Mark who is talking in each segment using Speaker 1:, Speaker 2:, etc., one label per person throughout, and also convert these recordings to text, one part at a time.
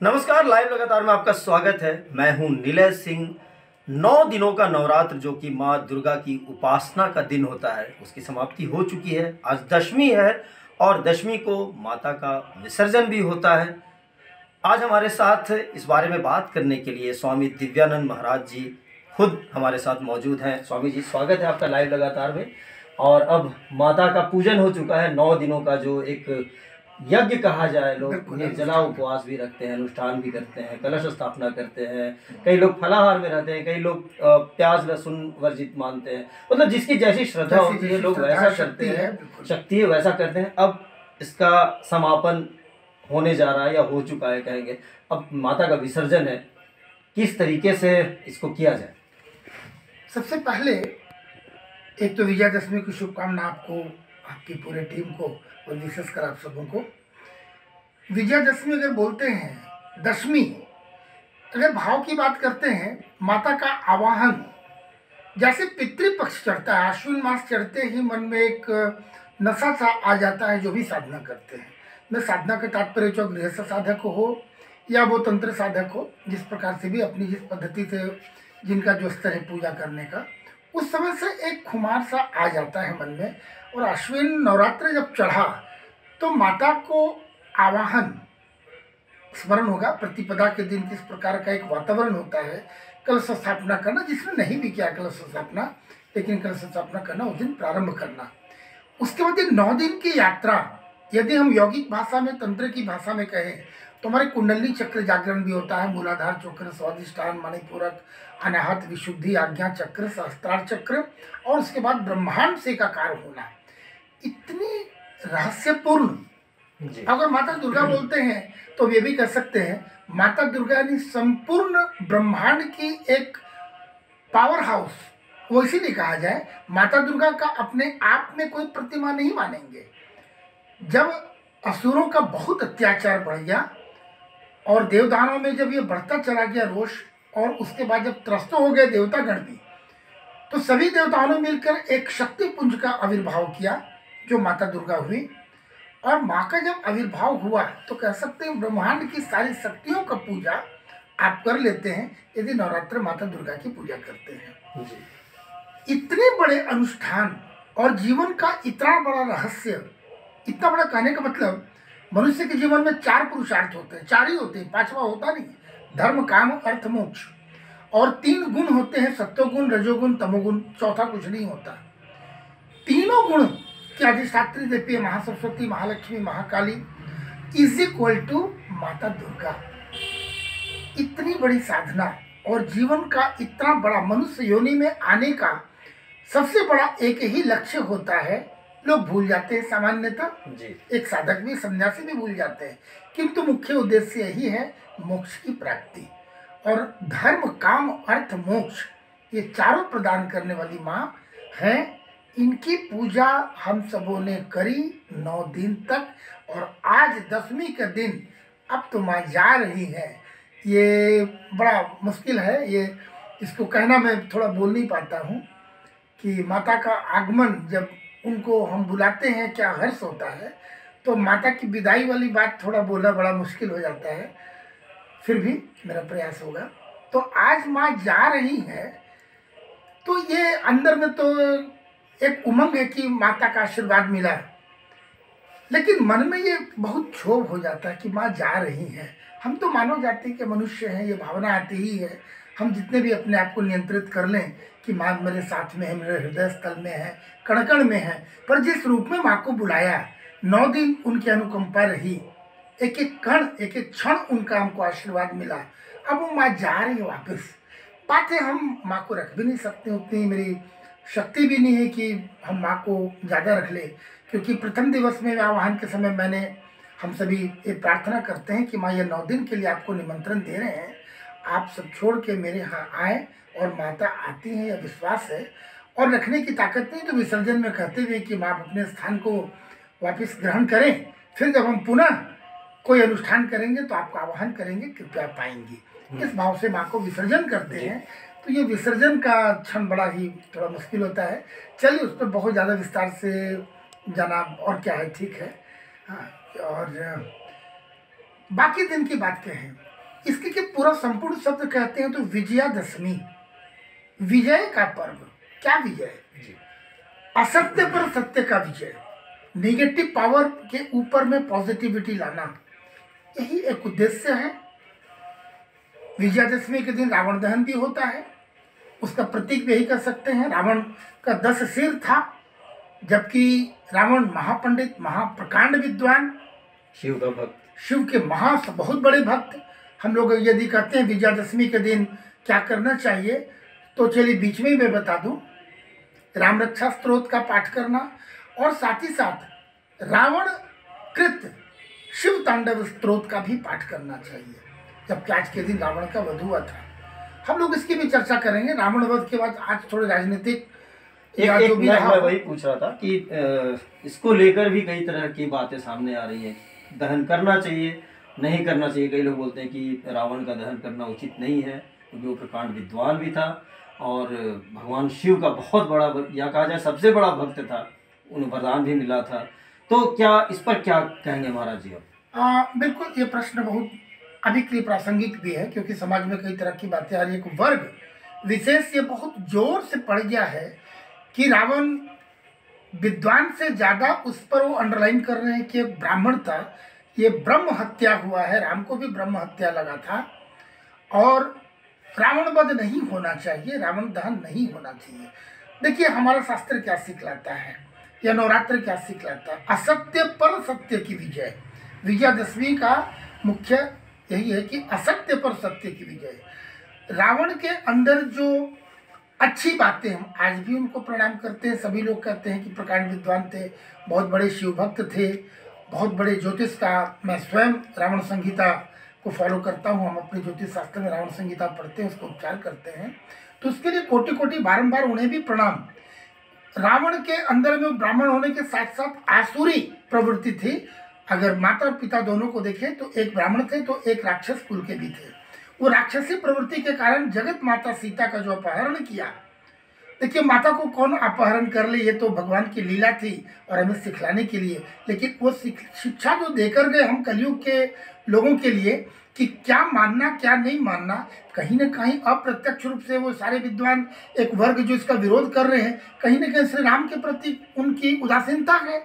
Speaker 1: नमस्कार, लाइव लगातार में आपका स्वागत है। मैं हूं निलय सिंह। 9 दिनों का नवरात्र जो कि माँ दुर्गा की उपासना का दिन होता है, उसकी समाप्ति हो चुकी है। आज दशमी है और दशमी को माता का विसर्जन भी होता है। आज हमारे साथ इस बारे में बात करने के लिए स्वामी दिव्यानंद महाराज जी खुद हमारे साथ मौजूद हैं। स्वामी जी, स्वागत है आपका लाइव लगातार में। और अब माता का पूजन हो चुका है। 9 दिनों का जो एक यज्ञ कहा जाए, लोग निर्जला उपवास भी रखते हैं, अनुष्ठान भी करते हैं, कलश स्थापना करते हैं, कई लोग फलाहार में रहते हैं, कई लोग प्याज लहसुन वर्जित मानते हैं। मतलब जिसकी जैसी श्रद्धा होती है लोग वैसा करते हैं, शक्ति है वैसा करते हैं। अब इसका समापन होने जा रहा है या हो चुका है कहेंगे। अब माता का विसर्जन है, किस तरीके से इसको किया जाए?
Speaker 2: सबसे पहले एक तो विजयादशमी की शुभकामना आपको, आपकी पूरे टीम को और विशेषकर आप सबों को। विजयादशमी अगर बोलते हैं, दशमी अगर भाव की बात करते हैं, माता का आवाहन जैसे पितृपक्ष चढ़ता है, आश्विन मास चढ़ते ही मन में एक नशा सा आ जाता है जो भी साधना करते हैं। मैं साधना के तात्पर्य जो गृहस्थ साधक हो या वो तंत्र साधक हो, जिस प्रकार से भी अपनी जिस पद्धति से जिनका जो स्तर है पूजा करने का, उस समय से एक खुमार सा आ जाता है मन में। और अश्विन नवरात्र जब चढ़ा तो माता को आवाहन स्मरण होगा। प्रतिपदा के दिन किस प्रकार का एक वातावरण होता है, कलश स्थापना करना, जिसने नहीं भी किया कलश स्थापना, लेकिन कलश स्थापना करना उस दिन प्रारंभ करना। उसके बाद 9 दिन की यात्रा, यदि हम यौगिक भाषा में, तंत्र की भाषा में कहें तो हमारे कुंडली चक्र जागरण भी होता है। मूलाधार चक्र, स्वादिष्ठान, मणिपूरक, अनाहत, विशुद्धि, आज्ञा चक्र, सहस्त्रार चक्र, और उसके बाद ब्रह्मांड से एकाकार होना। इतनी रहस्यपूर्ण। अगर माता दुर्गा बोलते हैं तो ये भी कह सकते हैं माता दुर्गा ने संपूर्ण ब्रह्मांड की एक पावर हाउस, वो इसीलिए कहा जाए। माता दुर्गा का अपने आप में कोई प्रतिमा नहीं मानेंगे। जब असुरों का बहुत अत्याचार बढ़ गया और देवदानों में जब ये बढ़ता चला गया रोष, और उसके बाद जब त्रस्त हो गए देवतागण भी, तो सभी देवताओं ने मिलकर एक शक्ति पुंज का आविर्भाव किया जो माता दुर्गा हुई। और माँ का जब आविर्भाव हुआ तो कह सकते हैं ब्रह्मांड की सारी शक्तियों का पूजा आप कर लेते हैं यदि नवरात्र माता दुर्गा की पूजा करते हैं। इतने बड़े अनुष्ठान और जीवन का इतना बड़ा रहस्य, इतना बड़ा कहने का मतलब, मनुष्य के जीवन में 4 पुरुषार्थ होते हैं, 4 ही होते हैं, 5वां होता नहीं। धर्म, काम, अर्थ, मोक्ष। और 3 गुण होते हैं, सत्वगुण, रजोगुण, तमोगुण, चौथा कुछ नहीं होता। तीनों गुण की अधिष्ठात्री देवी Mahasaraswati, Mahalakshmi, Mahakali is equal to Mata Durga. इतनी बड़ी साधना और जीवन का इतना बड़ा, मनुष्य योनि में आने का सबसे बड़ा एक ही लक्ष्य होता है। लोग भूल जाते हैं सामान्यतः, एक साधक भी, सन्यासी भी भूल जाते हैं, किंतु मुख्य उद्देश्य यही है मोक्ष की प्राप्ति। और धर्म, काम, अर्थ, मोक्ष, ये चारों प्रदान करने वाली माँ हैं। इनकी पूजा हम सबों ने करी 9 दिन तक, और आज दशमी का दिन अब तो माँ जा रही है। ये बड़ा मुश्किल है, ये इसको कहना मैं थोड़ा बोल नहीं पाता हूँ कि माता का आगमन, जब उनको हम बुलाते हैं क्या हर्ष होता है, तो माता की विदाई वाली बात थोड़ा बोलना बड़ा मुश्किल हो जाता है। फिर भी मेरा प्रयास होगा। तो आज माँ जा रही है तो ये अंदर में तो एक उमंग है कि माता का आशीर्वाद मिला, लेकिन मन में ये बहुत क्षोभ हो जाता है कि माँ जा रही है। हम तो मानव जाति के मनुष्य हैं, ये भावना आती ही है। हम जितने भी अपने आप को नियंत्रित कर लें कि माँ मेरे साथ में है, मेरे हृदय स्थल में है, कण कण में है, पर जिस रूप में माँ को बुलाया, 9 दिन उनकी अनुकंपा रही, एक एक कण, एक एक क्षण उनका हमको आशीर्वाद मिला। अब वो माँ जा रही है वापस। बातें हम माँ को रख भी नहीं सकते, उतनी मेरी शक्ति भी नहीं है कि हम माँ को ज़्यादा रख ले, क्योंकि प्रथम दिवस में आह्वान के समय मैंने, हम सभी ये प्रार्थना करते हैं कि माँ ये 9 दिन के लिए आपको निमंत्रण दे रहे हैं, आप सब छोड़ के मेरे यहाँ आए। और माता आती है, यह विश्वास है। और रखने की ताकत नहीं तो विसर्जन में कहते हुए कि माँ अपने स्थान को वापस ग्रहण करें, फिर जब हम पुनः कोई अनुष्ठान करेंगे तो आपका आह्वान करेंगे, कृपया पाएंगी। इस भाव से माँ को विसर्जन करते हैं। तो ये विसर्जन का क्षण बड़ा ही थोड़ा मुश्किल होता है। चलिए उस पर बहुत ज़्यादा विस्तार से जाना और क्या है, ठीक है। हाँ, और बाकी दिन की बात कहें इसके के पूरा संपूर्ण शब्द कहते हैं तो विजयादशमी, विजय का पर्व। क्या विजय? असत्य पर सत्य का विजय, नेगेटिव पावर के ऊपर में पॉजिटिविटी लाना, यही एक उद्देश्य है। विजयादशमी के दिन रावण दहन भी होता है, उसका प्रतीक भी यही कर सकते हैं। रावण का 10 सिर था, जबकि रावण महापंडित, महाप्रकांड विद्वान,
Speaker 1: शिव का भक्त, शिव
Speaker 2: के बहुत बड़े भक्त। हम लोग यदि कहते हैं विजयादशमी के दिन क्या करना चाहिए, तो चलिए बीच में ही मैं बता दूं, राम रक्षा स्तोत्र का पाठ करना और साथ ही साथ रावण कृत शिव तांडव स्तोत्र का भी पाठ करना चाहिए, जबकि आज के दिन रावण का वध हुआ था। हम लोग इसकी भी चर्चा करेंगे। रावण वध के बाद आज थोड़े राजनीतिक
Speaker 1: जो भी मैं वही पूछ रहा था कि इसको लेकर भी कई तरह की बातें सामने आ रही है। दहन करना चाहिए, नहीं करना चाहिए। कई लोग बोलते हैं कि रावण का दहन करना उचित नहीं है, क्योंकि वो प्रकांड विद्वान भी था और भगवान शिव का बहुत बड़ा, या कहा जाए सबसे बड़ा भक्त था, उन्हें वरदान भी मिला था। तो क्या इस पर क्या कहेंगे महाराज जी आप?
Speaker 2: बिल्कुल, ये प्रश्न बहुत अभी के लिए प्रासंगिक भी है, क्योंकि समाज में कई तरह की बातें आ रही है। एक वर्ग विशेष ये बहुत जोर से पड़ गया है कि रावण विद्वान से ज़्यादा उस पर वो अंडरलाइन कर रहे हैं कि एक ब्राह्मण था, ये ब्रह्म हत्या हुआ है, राम को भी ब्रह्म हत्या लगा था और रावण वध नहीं होना चाहिए, रावण दहन नहीं होना चाहिए। देखिए हमारा शास्त्र क्या सिखलाता है, या नवरात्र क्या सिखलाता है? असत्य पर सत्य की विजय। विजयादशमी का मुख्य यही है कि असत्य पर सत्य की विजय। रावण के अंदर जो अच्छी बातें, हम आज भी उनको प्रणाम करते हैं। सभी लोग कहते हैं कि प्रकांड विद्वान थे, बहुत बड़े शिव भक्त थे, बहुत बड़े ज्योतिष का, मैं स्वयं रावण संहिता को फॉलो करता हूँ। हम अपने ज्योतिष शास्त्र में रावण संहिता पढ़ते हैं, उसको उपचार करते हैं, तो उसके लिए कोटि कोटि बारंबार उन्हें भी प्रणाम। रावण के अंदर में ब्राह्मण होने के साथ साथ आसुरी प्रवृत्ति थी। अगर माता और पिता दोनों को देखें तो एक ब्राह्मण थे तो एक राक्षस कुल के भी थे। वो राक्षसी प्रवृत्ति के कारण जगत माता सीता का जो अपहरण किया, देखिए माता को कौन अपहरण कर ले, ये तो भगवान की लीला थी और हमें सिखलाने के लिए। लेकिन वो शिक्षा जो देकर गए हम कलयुग के लोगों के लिए कि क्या मानना क्या नहीं मानना, कहीं ना कहीं अप्रत्यक्ष रूप से वो सारे विद्वान एक वर्ग जो इसका विरोध कर रहे हैं, कहीं ना कहीं श्री राम के प्रति उनकी उदासीनता है।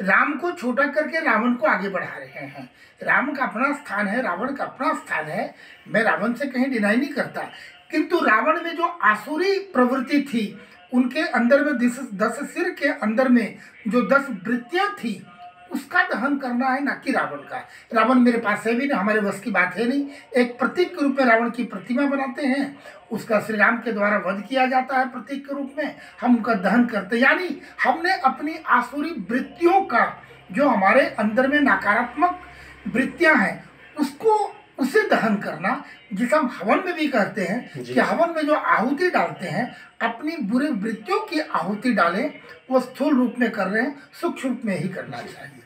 Speaker 2: राम को छोटा करके रावण को आगे बढ़ा रहे हैं। राम का अपना स्थान है, रावण का अपना स्थान है, मैं रावण से कहीं डिनाई नहीं करता। किंतु रावण में जो आसुरी प्रवृत्ति थी, उनके अंदर में 10 सिर के अंदर में जो 10 वृत्तियां थी, उसका दहन करना है, ना कि रावण का। रावण मेरे पास है भी नहीं, हमारे बस की बात है नहीं। एक प्रतीक के रूप में रावण की प्रतिमा बनाते हैं, उसका श्री राम के द्वारा वध किया जाता है प्रतीक के रूप में, हम उनका दहन करते हैं। यानी हमने अपनी आसुरी वृत्तियों का, जो हमारे अंदर में नकारात्मक वृत्तियां हैं, उसे दहन करना, जिसे हम हवन में भी कहते हैं कि हवन में जो आहुति डालते हैं, अपनी बुरी वृत्तियों की आहुति डालें, वो स्थूल रूप में कर रहे हैं, सूक्ष्म रूप में ही करना चाहिए।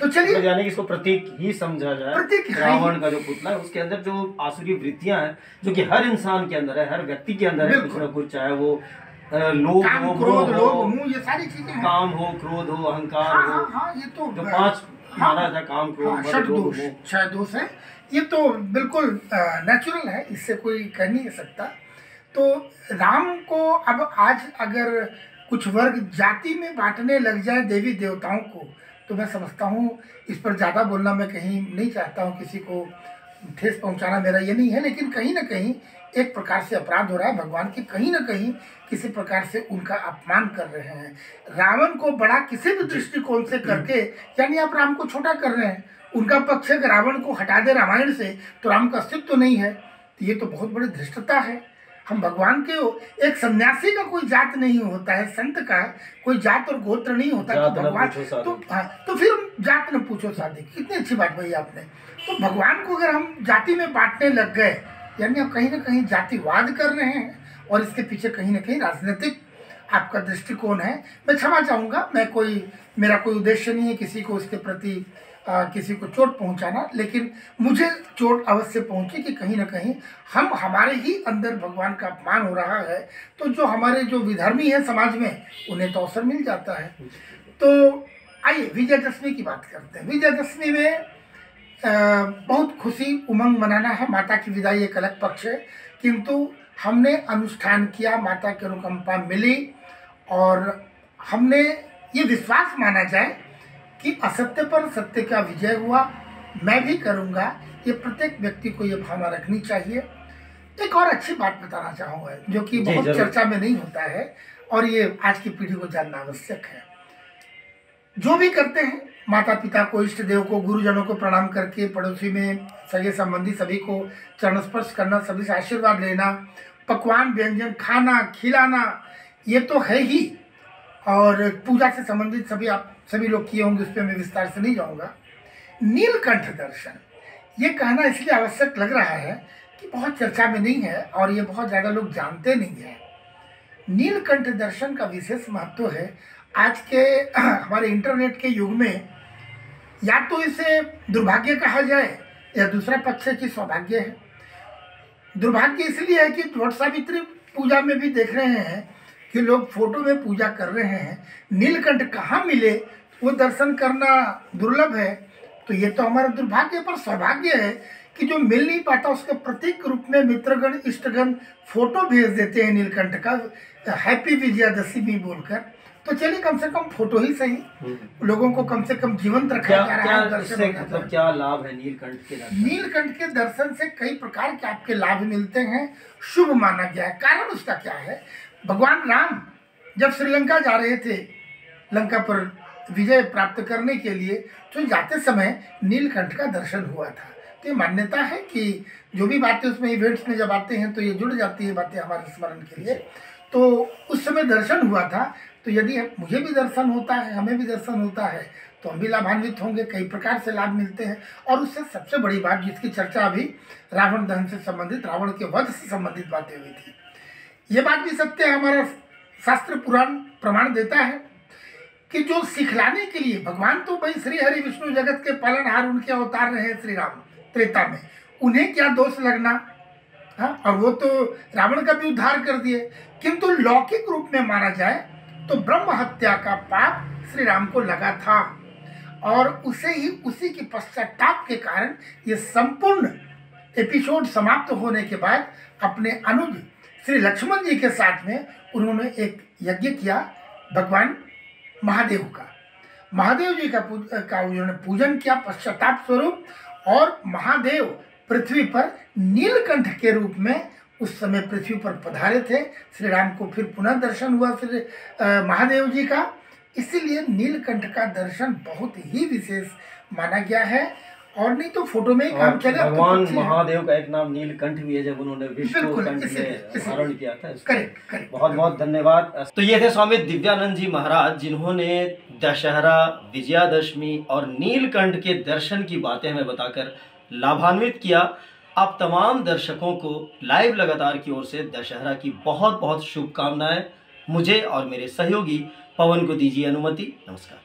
Speaker 2: तो चलिए,
Speaker 1: यानी कि इसको प्रतीक ही समझा जाए।
Speaker 2: प्रतीक
Speaker 1: रावण का जो पुतला है, उसके अंदर जो आसुरी वृत्तियां हैं, जो कि हर इंसान के अंदर है, हर व्यक्ति के अंदर है, कुछ ना कुछ, चाहे वो लोभ हो,
Speaker 2: क्रोध, लोभ, मोह, ये सारी चीजें,
Speaker 1: काम हो, क्रोध हो, अहंकार हो,
Speaker 2: ये तो
Speaker 1: जो 5 माना था, काम, क्रोध,
Speaker 2: छह दोष है, ये तो बिल्कुल नेचुरल है, इससे कोई कह नहीं सकता। तो राम को अब आज अगर कुछ वर्ग जाति में बांटने लग जाए देवी देवताओं को, तो मैं समझता हूँ इस पर ज़्यादा बोलना मैं कहीं नहीं चाहता हूँ, किसी को ठेस पहुँचाना मेरा ये नहीं है। लेकिन कहीं ना कहीं एक प्रकार से अपराध हो रहा है, भगवान के कहीं ना कहीं किसी प्रकार से उनका अपमान कर रहे हैं। रावण को बड़ा किसी भी दृष्टिकोण से करके, यानी आप राम को छोटा कर रहे हैं। उनका पक्ष है कि रावण को हटा दे रामायण से तो राम का अस्तित्व तो नहीं है, तो ये तो बहुत बड़ी धृष्टता है। हम भगवान के, एक सन्यासी का कोई जात नहीं होता है, संत का कोई जात और गोत्र नहीं होता, तो भगवान तो फिर जात न पूछो शादी, कितनी अच्छी बात भाई आपने। तो भगवान को अगर हम जाति में बांटने लग गए, यानी आप कहीं ना कहीं जातिवाद कर रहे हैं, और इसके पीछे कहीं ना कहीं राजनीतिक आपका दृष्टिकोण है। मैं क्षमा चाहूँगा, मेरा कोई उद्देश्य नहीं है किसी को इसके प्रति किसी को चोट पहुंचाना, लेकिन मुझे चोट अवश्य पहुंची कि कहीं ना कहीं हमारे ही अंदर भगवान का अपमान हो रहा है। तो जो हमारे जो विधर्मी है समाज में, उन्हें तो अवसर मिल जाता है। तो आइए विजयादशमी की बात करते हैं। विजयादशमी में बहुत खुशी उमंग मनाना है। माता की विदाई एक अलग पक्ष है, किंतु हमने अनुष्ठान किया, माता की अनुकंपा मिली और हमने ये विश्वास माना जाए कि असत्य पर सत्य का विजय हुआ। मैं भी करूँगा, ये प्रत्येक व्यक्ति को ये भावना रखनी चाहिए। एक और अच्छी बात बताना चाहूँगा जो कि बहुत चर्चा में नहीं होता है और ये आज की पीढ़ी को जानना आवश्यक है। जो भी करते हैं, माता पिता को, इष्ट देव को, गुरुजनों को प्रणाम करके, पड़ोसी में सगे संबंधी सभी को चरण स्पर्श करना, सभी से आशीर्वाद लेना, पकवान व्यंजन खाना खिलाना, ये तो है ही। और पूजा से संबंधित सभी लोग किए होंगे, उस पर मैं विस्तार से नहीं जाऊँगा। नीलकंठ दर्शन, ये कहना इसलिए आवश्यक लग रहा है कि बहुत चर्चा में नहीं है और ये बहुत ज़्यादा लोग जानते नहीं हैं। नीलकंठ दर्शन का विशेष महत्व है। आज के हमारे इंटरनेट के युग में या तो इसे दुर्भाग्य कहा जाए या दूसरा पक्ष है कि सौभाग्य है। दुर्भाग्य इसलिए है कि वट सावित्री पूजा में भी देख रहे हैं कि लोग फोटो में पूजा कर रहे हैं। नीलकंठ कहाँ मिले, वो दर्शन करना दुर्लभ है। तो ये तो हमारा दुर्भाग्य पर सौभाग्य है कि जो मिल नहीं पाता उसके प्रतीक रूप में मित्रगण इष्टगण फोटो भेज देते हैं नीलकंठ का, हैप्पी विजयादशमी बोलकर। तो चलिए कम से कम फोटो ही सही, लोगों को कम से कम जीवंत रखा जा रहा है। दर्शन
Speaker 1: मतलब क्या लाभ है नीलकंठ के दर्शन?
Speaker 2: नीलकंठ के दर्शन से कई प्रकार के आपके लाभ मिलते हैं, शुभ माना गया है। कारण उसका क्या है, भगवान राम जब श्रीलंका जा रहे थे लंका पर विजय प्राप्त करने के लिए, तो जाते समय नीलकंठ का दर्शन हुआ था। तो ये मान्यता है कि जो भी बातें उसमें इवेंट्स में जब आते हैं तो ये जुड़ जाती है बातें हमारे स्मरण के लिए। तो उस समय दर्शन हुआ था। तो यदि मुझे भी दर्शन होता है, हमें भी दर्शन होता है, तो हम भी लाभान्वित होंगे। कई प्रकार से लाभ मिलते हैं। और उससे सबसे बड़ी बात जिसकी चर्चा अभी रावण दहन से संबंधित, रावण के वध से संबंधित बातें हुई थी, ये बात भी सत्य है। हमारा शास्त्र पुराण प्रमाण देता है कि जो सिखलाने के लिए भगवान तो भाई श्री हरि विष्णु जगत के पालनहार, उनके अवतार रहे हैं श्री राम त्रेता में, उन्हें क्या दोष लगना। हाँ, और वो तो रावण का भी उद्धार कर दिए। किंतु लौकिक रूप में माना जाए तो ब्रह्म हत्या का पाप श्री राम को लगा था और उसी की पश्चाताप के कारण ये संपूर्ण एपिसोड समाप्त होने के बाद अपने अनुज श्री लक्ष्मण जी के साथ में उन्होंने एक यज्ञ किया भगवान महादेव का। महादेव जी का उन्होंने पूजन किया पश्चाताप स्वरूप, और महादेव पृथ्वी पर नीलकंठ के रूप में उस समय पृथ्वी पर पधारे थे। श्री राम को फिर पुनः दर्शन हुआ श्री महादेव जी का। इसीलिए नीलकंठ का दर्शन बहुत ही विशेष माना गया है। और नहीं तो फोटो में ही काम चलेगा।
Speaker 1: भगवान महादेव का एक नाम नीलकंठ भी है, जब उन्होंने विष्णु कंठ में धारण किया था।
Speaker 2: करेक्ट।
Speaker 1: बहुत बहुत धन्यवाद। तो ये थे स्वामी दिव्यानंद जी महाराज, जिन्होंने दशहरा, विजयादशमी और नीलकंठ के दर्शन की बातें हमें बताकर लाभान्वित किया। आप तमाम दर्शकों को लाइव लगातार की ओर से दशहरा की बहुत बहुत शुभकामनाएं। मुझे और मेरे सहयोगी पवन को दीजिए अनुमति। नमस्कार।